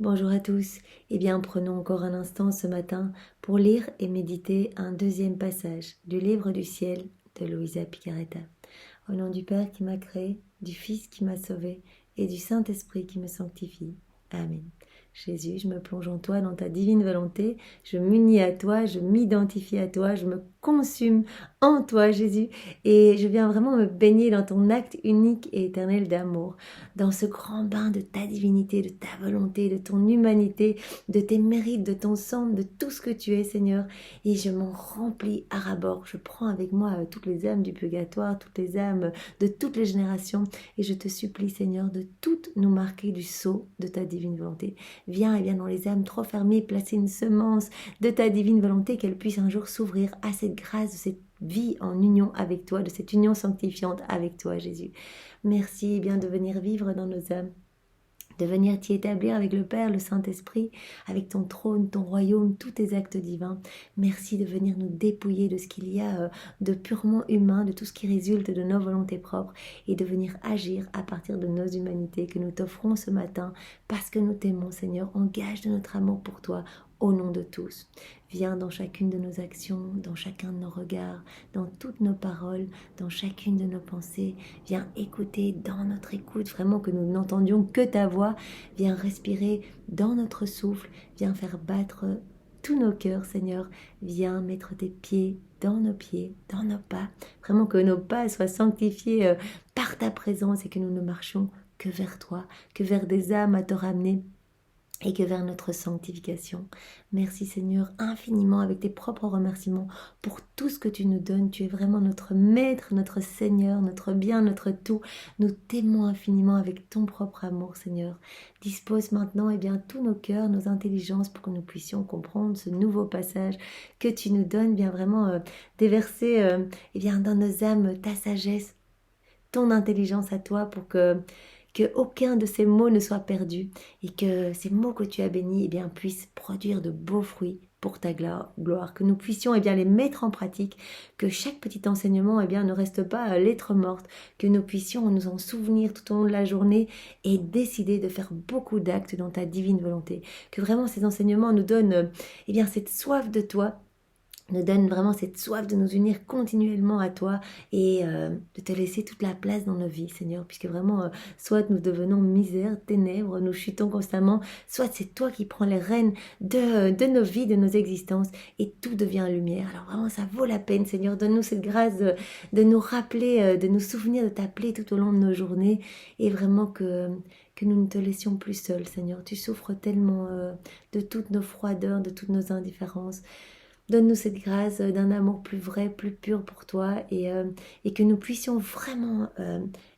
Bonjour à tous. Eh bien, prenons encore un instant ce matin pour lire et méditer un deuxième passage du livre du ciel de Luisa Picaretta. Au nom du Père qui m'a créé, du Fils qui m'a sauvé et du Saint-Esprit qui me sanctifie. Amen. Jésus, je me plonge en toi, dans ta divine volonté, je m'unis à toi, je m'identifie à toi, je me consume en toi, Jésus, et je viens vraiment me baigner dans ton acte unique et éternel d'amour, dans ce grand bain de ta divinité, de ta volonté, de ton humanité, de tes mérites, de ton sang, de tout ce que tu es, Seigneur, et je m'en remplis à ras-bord. Je prends avec moi toutes les âmes du purgatoire, toutes les âmes de toutes les générations, et je te supplie, Seigneur, de toutes nous marquer du sceau de ta divine volonté. Viens, et viens dans les âmes trop fermées, placer une semence de ta divine volonté, qu'elle puisse un jour s'ouvrir à cette grâce, de cette vie en union avec toi, de cette union sanctifiante avec toi, Jésus. Merci, bien de venir vivre dans nos âmes, de venir t'y établir avec le Père, le Saint-Esprit, avec ton trône, ton royaume, tous tes actes divins. Merci de venir nous dépouiller de ce qu'il y a de purement humain, de tout ce qui résulte de nos volontés propres, et de venir agir à partir de nos humanités que nous t'offrons ce matin, parce que nous t'aimons, Seigneur. Engage de notre amour pour toi, au nom de tous. Viens dans chacune de nos actions, dans chacun de nos regards, dans toutes nos paroles, dans chacune de nos pensées. Viens écouter dans notre écoute, vraiment que nous n'entendions que ta voix. Viens respirer dans notre souffle. Viens faire battre tous nos cœurs, Seigneur. Viens mettre tes pieds, dans nos pas. Vraiment que nos pas soient sanctifiés par ta présence et que nous ne marchions que vers toi, que vers des âmes à te ramener, et que vers notre sanctification. Merci Seigneur infiniment, avec tes propres remerciements pour tout ce que tu nous donnes. Tu es vraiment notre Maître, notre Seigneur, notre bien, notre tout. Nous t'aimons infiniment avec ton propre amour, Seigneur. Dispose maintenant tous nos cœurs, nos intelligences, pour que nous puissions comprendre ce nouveau passage que tu nous donnes. Viens vraiment déverser dans nos âmes ta sagesse, ton intelligence à toi, pour que aucun de ces mots ne soit perdu, et que ces mots que tu as bénis puissent produire de beaux fruits pour ta gloire, que nous puissions les mettre en pratique, que chaque petit enseignement ne reste pas lettre morte, que nous puissions nous en souvenir tout au long de la journée et décider de faire beaucoup d'actes dans ta divine volonté, que vraiment ces enseignements nous donnent cette soif de toi, nous donne vraiment cette soif de nous unir continuellement à toi, et de te laisser toute la place dans nos vies, Seigneur, puisque vraiment, soit nous devenons misère, ténèbres, nous chutons constamment, soit c'est toi qui prends les rênes de nos vies, de nos existences, et tout devient lumière. Alors vraiment, ça vaut la peine, Seigneur, donne-nous cette grâce de nous rappeler, de nous souvenir de t'appeler tout au long de nos journées, et vraiment que nous ne te laissions plus seuls, Seigneur. Tu souffres tellement de toutes nos froideurs, de toutes nos indifférences. Donne-nous cette grâce d'un amour plus vrai, plus pur pour toi, et que nous puissions vraiment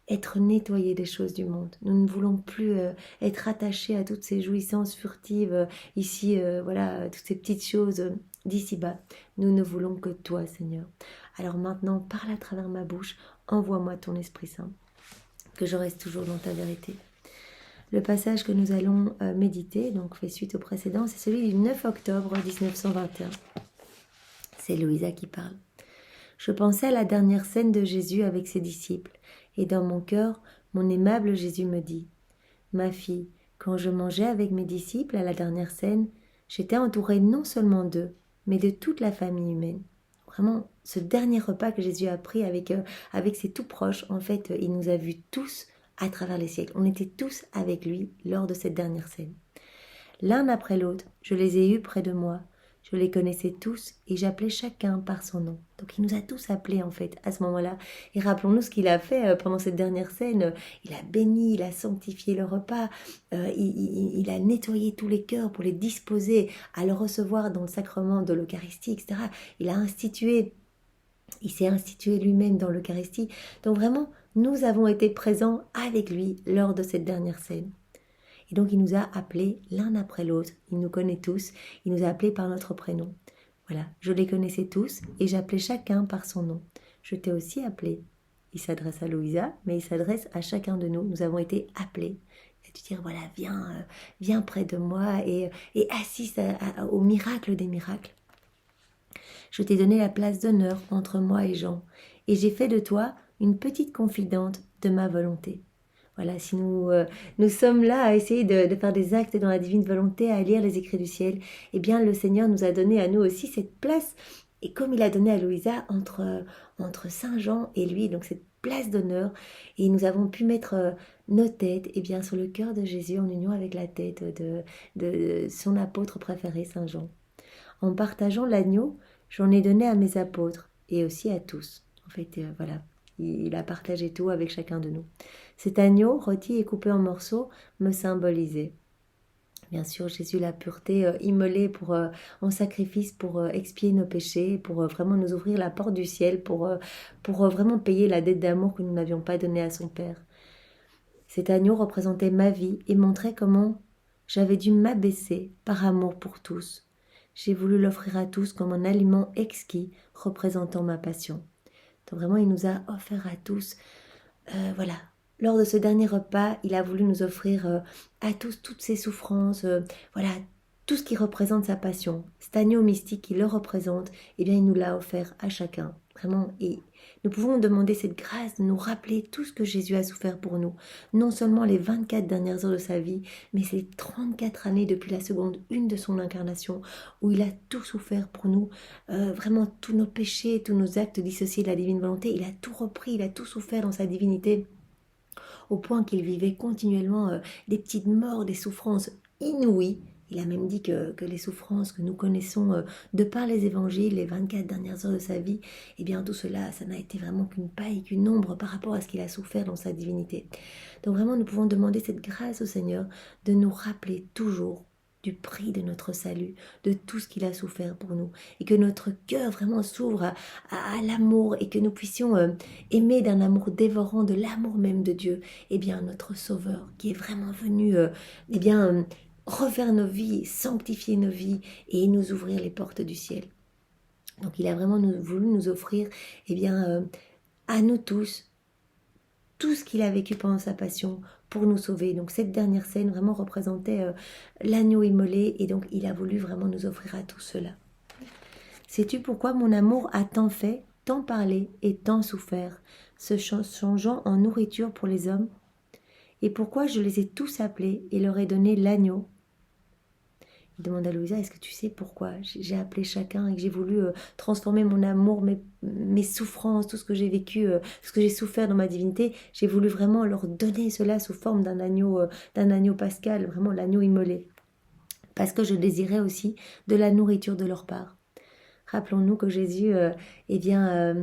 être nettoyés des choses du monde. Nous ne voulons plus être attachés à toutes ces jouissances furtives ici, toutes ces petites choses d'ici-bas. Nous ne voulons que toi, Seigneur. Alors maintenant, parle à travers ma bouche, envoie-moi ton Esprit Saint, que je reste toujours dans ta vérité. Le passage que nous allons méditer, donc fait suite au précédent, c'est celui du 9 octobre 1921. C'est Luisa qui parle. Je pensais à la dernière scène de Jésus avec ses disciples, et dans mon cœur, mon aimable Jésus me dit « Ma fille, quand je mangeais avec mes disciples à la dernière scène, j'étais entourée non seulement d'eux, mais de toute la famille humaine. » Vraiment, ce dernier repas que Jésus a pris avec ses tout proches, en fait, il nous a vus tous à travers les siècles. On était tous avec lui lors de cette dernière scène. L'un après l'autre, je les ai eus près de moi. Je les connaissais tous et j'appelais chacun par son nom. Donc il nous a tous appelés en fait à ce moment-là. Et rappelons-nous ce qu'il a fait pendant cette dernière scène. Il a béni, il a sanctifié le repas, il a nettoyé tous les cœurs pour les disposer à le recevoir dans le sacrement de l'Eucharistie, etc. Il s'est institué lui-même dans l'Eucharistie. Donc vraiment, nous avons été présents avec lui lors de cette dernière scène. Et donc, il nous a appelés l'un après l'autre. Il nous connaît tous. Il nous a appelés par notre prénom. Voilà, je les connaissais tous et j'appelais chacun par son nom. Je t'ai aussi appelé. Il s'adresse à Luisa, mais il s'adresse à chacun de nous. Nous avons été appelés. Et tu dire, voilà, viens près de moi et assiste au miracle des miracles. Je t'ai donné la place d'honneur entre moi et Jean. Et j'ai fait de toi une petite confidente de ma volonté. Voilà, si nous sommes là à essayer de faire des actes dans la divine volonté, à lire les écrits du ciel, eh bien le Seigneur nous a donné à nous aussi cette place, et comme il a donné à Louisa, entre Saint Jean et lui, donc cette place d'honneur, et nous avons pu mettre nos têtes eh bien, sur le cœur de Jésus en union avec la tête de son apôtre préféré, Saint Jean. En partageant l'agneau, j'en ai donné à mes apôtres et aussi à tous. En fait, voilà, il a partagé tout avec chacun de nous. Cet agneau, rôti et coupé en morceaux, me symbolisait. Bien sûr, Jésus, la pureté, immolé en sacrifice pour expier nos péchés, pour vraiment nous ouvrir la porte du ciel, pour vraiment payer la dette d'amour que nous n'avions pas donnée à son Père. Cet agneau représentait ma vie et montrait comment j'avais dû m'abaisser par amour pour tous. J'ai voulu l'offrir à tous comme un aliment exquis représentant ma passion. Donc vraiment, il nous a offert à tous, voilà. Lors de ce dernier repas, il a voulu nous offrir à tous toutes ses souffrances, voilà, tout ce qui représente sa passion. Cet agneau mystique qui le représente, eh bien, il nous l'a offert à chacun. Vraiment, et nous pouvons demander cette grâce de nous rappeler tout ce que Jésus a souffert pour nous. Non seulement les 24 dernières heures de sa vie, mais ces 34 années depuis la seconde une de son incarnation, où il a tout souffert pour nous. Vraiment, tous nos péchés, tous nos actes dissociés de la divine volonté, il a tout repris, il a tout souffert dans sa divinité, au point qu'il vivait continuellement des petites morts, des souffrances inouïes. Il a même dit que les souffrances que nous connaissons de par les évangiles, les 24 dernières heures de sa vie, eh bien tout cela, ça n'a été vraiment qu'une paille, qu'une ombre par rapport à ce qu'il a souffert dans sa divinité. Donc vraiment, nous pouvons demander cette grâce au Seigneur de nous rappeler toujours du prix de notre salut, de tout ce qu'il a souffert pour nous, et que notre cœur vraiment s'ouvre à l'amour, et que nous puissions aimer d'un amour dévorant, de l'amour même de Dieu, eh bien notre Sauveur, qui est vraiment venu eh bien, refaire nos vies, sanctifier nos vies, et nous ouvrir les portes du ciel. Donc il a vraiment voulu nous offrir eh bien, à nous tous, tout ce qu'il a vécu pendant sa passion pour nous sauver. Donc cette dernière scène vraiment représentait l'agneau immolé, et donc il a voulu vraiment nous offrir à tout cela. Sais-tu pourquoi mon amour a tant fait, tant parlé et tant souffert, se changeant en nourriture pour les hommes? Et pourquoi je les ai tous appelés et leur ai donné l'agneau? Il demande à Louisa, est-ce que tu sais pourquoi j'ai appelé chacun et que j'ai voulu transformer mon amour, mes souffrances, tout ce que j'ai vécu, ce que j'ai souffert dans ma divinité, j'ai voulu vraiment leur donner cela sous forme d'un agneau pascal, vraiment l'agneau immolé. Parce que je désirais aussi de la nourriture de leur part. Rappelons-nous que Jésus, eh bien,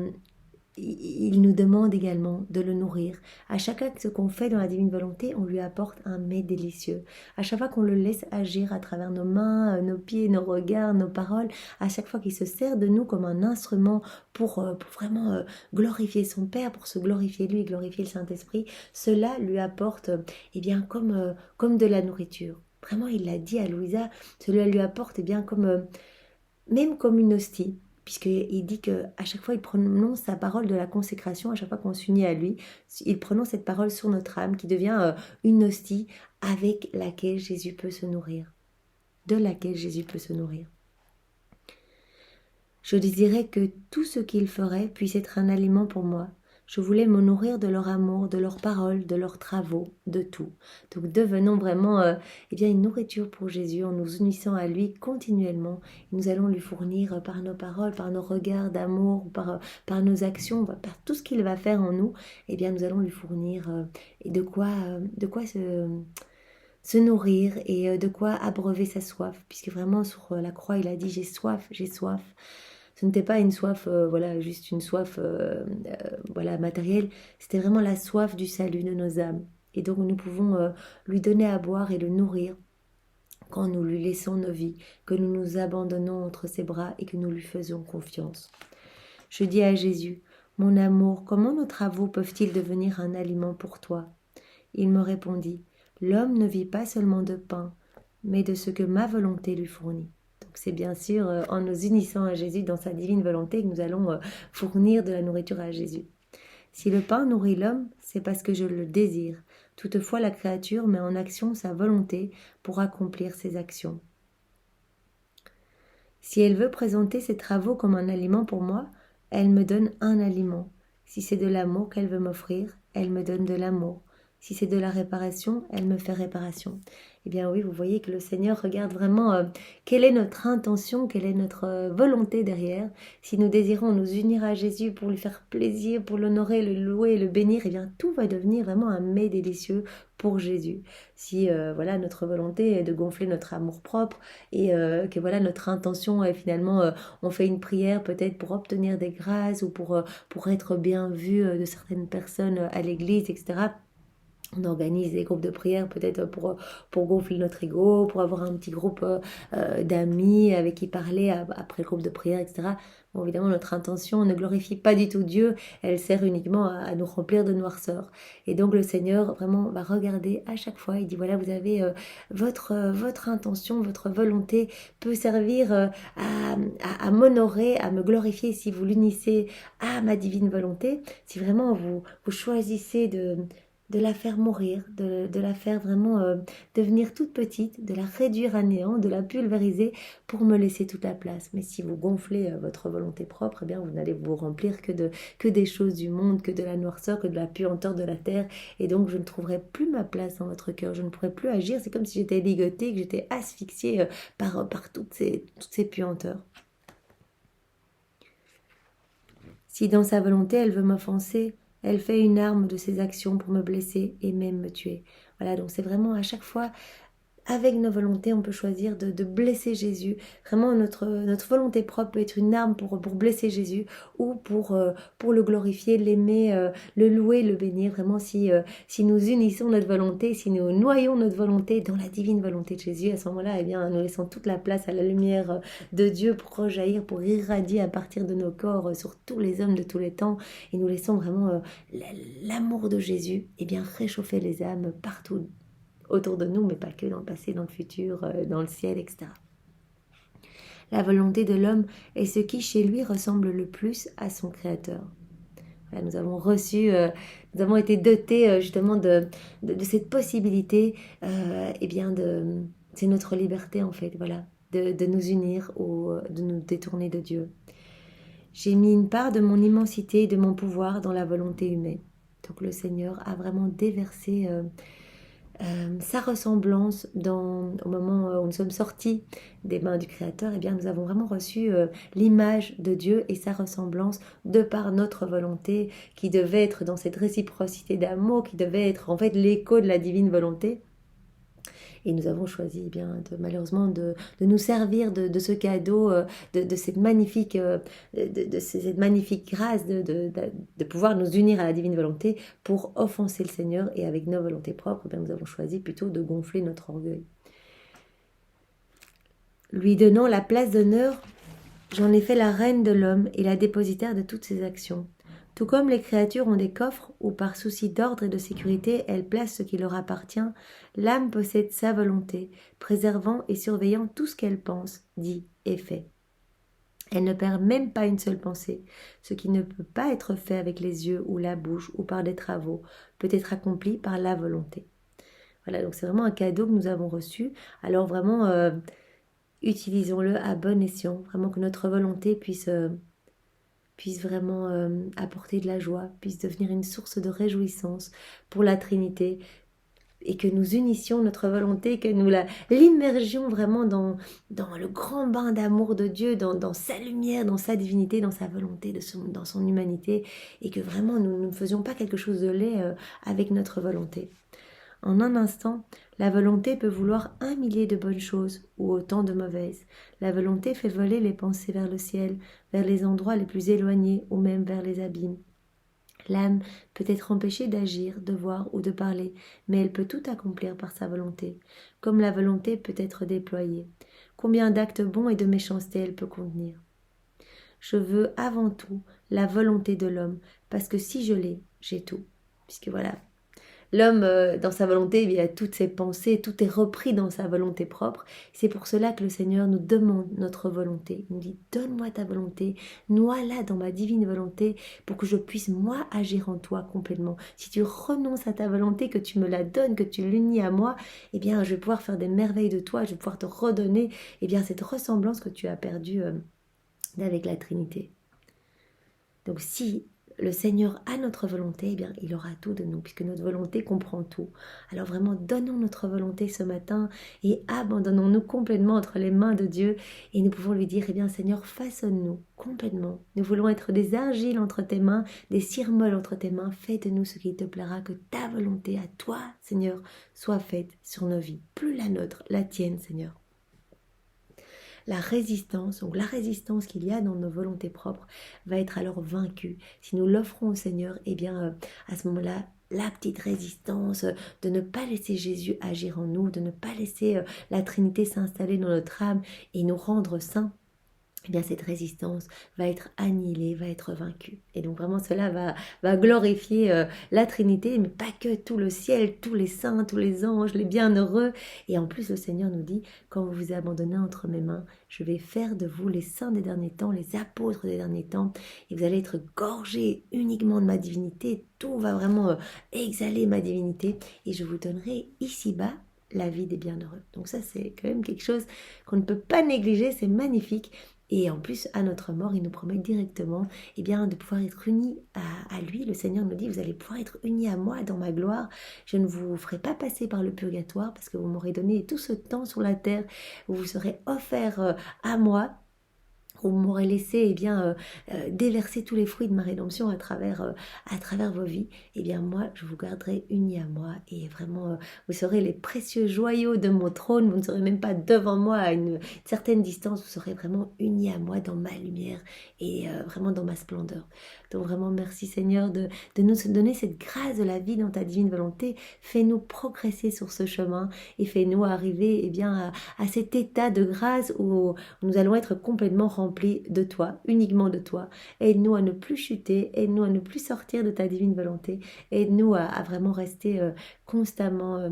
il nous demande également de le nourrir. À chaque acte qu'on fait dans la divine volonté, on lui apporte un mets délicieux. À chaque fois qu'on le laisse agir à travers nos mains, nos pieds, nos regards, nos paroles, à chaque fois qu'il se sert de nous comme un instrument pour vraiment glorifier son Père, pour se glorifier lui, glorifier le Saint-Esprit, cela lui apporte eh bien, comme de la nourriture. Vraiment, il l'a dit à Louisa, cela lui apporte eh bien, même comme une hostie, puisqu'il dit qu'à chaque fois il prononce sa parole de la consécration, à chaque fois qu'on s'unit à lui, il prononce cette parole sur notre âme qui devient une hostie avec laquelle Jésus peut se nourrir, de laquelle Jésus peut se nourrir. Je désirais que tout ce qu'il ferait puisse être un aliment pour moi. Je voulais me nourrir de leur amour, de leurs paroles, de leurs travaux, de tout. Donc devenons vraiment eh bien, une nourriture pour Jésus en nous unissant à lui continuellement. Et nous allons lui fournir par nos paroles, par nos regards d'amour, par nos actions, par tout ce qu'il va faire en nous. Eh bien, nous allons lui fournir de quoi se nourrir et de quoi abreuver sa soif. Puisque vraiment sur la croix, il a dit « j'ai soif, j'ai soif ». Ce n'était pas une soif, voilà, juste une soif voilà, matérielle. C'était vraiment la soif du salut de nos âmes. Et donc nous pouvons lui donner à boire et le nourrir quand nous lui laissons nos vies, que nous nous abandonnons entre ses bras et que nous lui faisons confiance. Je dis à Jésus, mon amour, comment nos travaux peuvent-ils devenir un aliment pour toi? Il me répondit, l'homme ne vit pas seulement de pain, mais de ce que ma volonté lui fournit. Donc c'est bien sûr en nous unissant à Jésus dans sa divine volonté que nous allons fournir de la nourriture à Jésus. Si le pain nourrit l'homme, c'est parce que je le désire. Toutefois, la créature met en action sa volonté pour accomplir ses actions. Si elle veut présenter ses travaux comme un aliment pour moi, elle me donne un aliment. Si c'est de l'amour qu'elle veut m'offrir, elle me donne de l'amour. Si c'est de la réparation, elle me fait réparation. Eh bien oui, vous voyez que le Seigneur regarde vraiment quelle est notre intention, quelle est notre volonté derrière. Si nous désirons nous unir à Jésus pour lui faire plaisir, pour l'honorer, le louer, le bénir, eh bien tout va devenir vraiment un mets délicieux pour Jésus. Si voilà, notre volonté est de gonfler notre amour-propre et que voilà, notre intention est finalement, on fait une prière peut-être pour obtenir des grâces ou pour être bien vu de certaines personnes à l'église, etc. On organise des groupes de prière peut-être pour gonfler notre ego, pour avoir un petit groupe d'amis avec qui parler après le groupe de prière, etc. Bon, évidemment, notre intention ne glorifie pas du tout Dieu, elle sert uniquement à nous remplir de noirceur. Et donc le Seigneur vraiment va regarder à chaque fois, il dit voilà, vous avez votre intention, votre volonté peut servir à m'honorer, à me glorifier si vous l'unissez à ma divine volonté, si vraiment vous choisissez de la faire mourir, de la faire vraiment devenir toute petite, de la réduire à néant, de la pulvériser pour me laisser toute la place. Mais si vous gonflez votre volonté propre, eh bien vous n'allez vous remplir que des choses du monde, que de la noirceur, que de la puanteur de la terre. Et donc je ne trouverai plus ma place dans votre cœur, je ne pourrai plus agir. C'est comme si j'étais ligotée, que j'étais asphyxiée par toutes ces puanteurs. Si dans sa volonté elle veut m'offenser, elle fait une arme de ses actions pour me blesser et même me tuer. Voilà, donc c'est vraiment à chaque fois, avec nos volontés, on peut choisir de blesser Jésus. Vraiment, notre volonté propre peut être une arme pour blesser Jésus ou pour le glorifier, l'aimer, le louer, le bénir. Vraiment, si nous unissons notre volonté, si nous noyons notre volonté dans la divine volonté de Jésus, à ce moment-là, eh bien, nous laissons toute la place à la lumière de Dieu pour rejaillir, pour irradier à partir de nos corps sur tous les hommes de tous les temps. Et nous laissons vraiment l'amour de Jésus, eh bien, réchauffer les âmes partout autour de nous, mais pas que dans le passé, dans le futur, dans le ciel, etc. La volonté de l'homme est ce qui, chez lui, ressemble le plus à son Créateur. Voilà, nous avons reçu, nous avons été dotés justement de cette possibilité, eh bien c'est notre liberté en fait, voilà, de nous unir ou de nous détourner de Dieu. J'ai mis une part de mon immensité et de mon pouvoir dans la volonté humaine. Donc le Seigneur a vraiment déversé sa ressemblance au moment où nous sommes sortis des mains du Créateur, eh bien nous avons vraiment reçu l'image de Dieu et sa ressemblance de par notre volonté qui devait être dans cette réciprocité d'amour, qui devait être en fait l'écho de la divine volonté. Et nous avons choisi malheureusement de nous servir de ce cadeau, de cette magnifique grâce de pouvoir nous unir à la divine volonté pour offenser le Seigneur. Et avec nos volontés propres, nous avons choisi plutôt de gonfler notre orgueil. Lui donnant la place d'honneur, j'en ai fait la reine de l'homme et la dépositaire de toutes ses actions. Tout comme les créatures ont des coffres où par souci d'ordre et de sécurité elles placent ce qui leur appartient, l'âme possède sa volonté, préservant et surveillant tout ce qu'elle pense, dit et fait. Elle ne perd même pas une seule pensée. Ce qui ne peut pas être fait avec les yeux ou la bouche ou par des travaux peut être accompli par la volonté. Voilà, donc c'est vraiment un cadeau que nous avons reçu. Alors vraiment, utilisons-le à bon escient, vraiment que notre volonté puisse vraiment apporter de la joie, puisse devenir une source de réjouissance pour la Trinité, et que nous unissions notre volonté, que nous l'immergions vraiment dans le grand bain d'amour de Dieu, dans sa lumière, dans sa divinité, dans sa volonté, dans son humanité, et que vraiment nous ne faisions pas quelque chose de laid avec notre volonté. En un instant, la volonté peut vouloir 1 millier de bonnes choses ou autant de mauvaises. La volonté fait voler les pensées vers le ciel, vers les endroits les plus éloignés ou même vers les abîmes. L'âme peut être empêchée d'agir, de voir ou de parler, mais elle peut tout accomplir par sa volonté, comme la volonté peut être déployée. Combien d'actes bons et de méchanceté elle peut contenir. Je veux avant tout la volonté de l'homme, parce que si je l'ai, j'ai tout. Puisque voilà, l'homme, dans sa volonté, il a toutes ses pensées, tout est repris dans sa volonté propre. C'est pour cela que le Seigneur nous demande notre volonté. Il nous dit, donne-moi ta volonté, noie-la dans ma divine volonté, pour que je puisse, moi, agir en toi complètement. Si tu renonces à ta volonté, que tu me la donnes, que tu l'unis à moi, eh bien, je vais pouvoir faire des merveilles de toi, je vais pouvoir te redonner, eh bien, cette ressemblance que tu as perdue avec la Trinité. Donc si le Seigneur a notre volonté, eh bien, il aura tout de nous, puisque notre volonté comprend tout. Alors vraiment, donnons notre volonté ce matin et abandonnons-nous complètement entre les mains de Dieu. Et nous pouvons lui dire, eh bien, Seigneur, façonne-nous complètement. Nous voulons être des argiles entre tes mains, des cire-molles entre tes mains. Fais de nous ce qui te plaira, que ta volonté à toi, Seigneur, soit faite sur nos vies. Plus la nôtre, la tienne, Seigneur. La résistance, donc la résistance qu'il y a dans nos volontés propres va être alors vaincue. Si nous l'offrons au Seigneur, eh bien à ce moment-là, la petite résistance de ne pas laisser Jésus agir en nous, de ne pas laisser la Trinité s'installer dans notre âme et nous rendre saints, eh bien cette résistance va être annihilée, va être vaincue. Et donc vraiment cela va glorifier la Trinité, mais pas que tout le ciel, tous les saints, tous les anges, les bienheureux. Et en plus le Seigneur nous dit, quand vous vous abandonnez entre mes mains, je vais faire de vous les saints des derniers temps, les apôtres des derniers temps, et vous allez être gorgés uniquement de ma divinité, tout va vraiment exhaler ma divinité, et je vous donnerai ici-bas la vie des bienheureux. Donc ça c'est quand même quelque chose qu'on ne peut pas négliger, c'est magnifique. Et en plus, à notre mort, il nous promet directement de pouvoir être unis à lui. Le Seigneur nous dit, vous allez pouvoir être unis à moi dans ma gloire. Je ne vous ferai pas passer par le purgatoire parce que vous m'aurez donné tout ce temps sur la terre où vous serez offert à moi. Vous m'aurez laissé déverser tous les fruits de ma rédemption à travers vos vies, moi je vous garderai unis à moi et vraiment vous serez les précieux joyaux de mon trône, vous ne serez même pas devant moi à une certaine distance, vous serez vraiment unis à moi dans ma lumière et vraiment dans ma splendeur. Donc vraiment merci Seigneur de nous donner cette grâce de la vie dans ta divine volonté, fais-nous progresser sur ce chemin et fais-nous arriver à cet état de grâce où nous allons être complètement remplis de toi, uniquement de toi. Aide-nous à ne plus chuter, aide-nous à ne plus sortir de ta divine volonté, aide-nous à vraiment rester constamment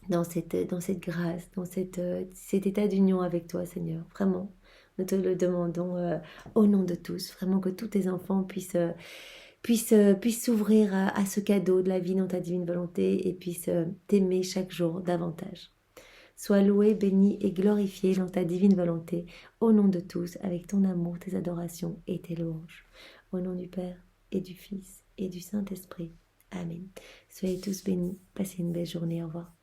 dans cette grâce, dans cet état d'union avec toi, Seigneur. Vraiment, nous te le demandons au nom de tous, vraiment que tous tes enfants puissent s'ouvrir à ce cadeau de la vie dans ta divine volonté et puissent t'aimer chaque jour davantage. Sois loué, béni et glorifié dans ta divine volonté, au nom de tous, avec ton amour, tes adorations et tes louanges. Au nom du Père et du Fils et du Saint-Esprit. Amen. Soyez tous bénis. Passez une belle journée. Au revoir.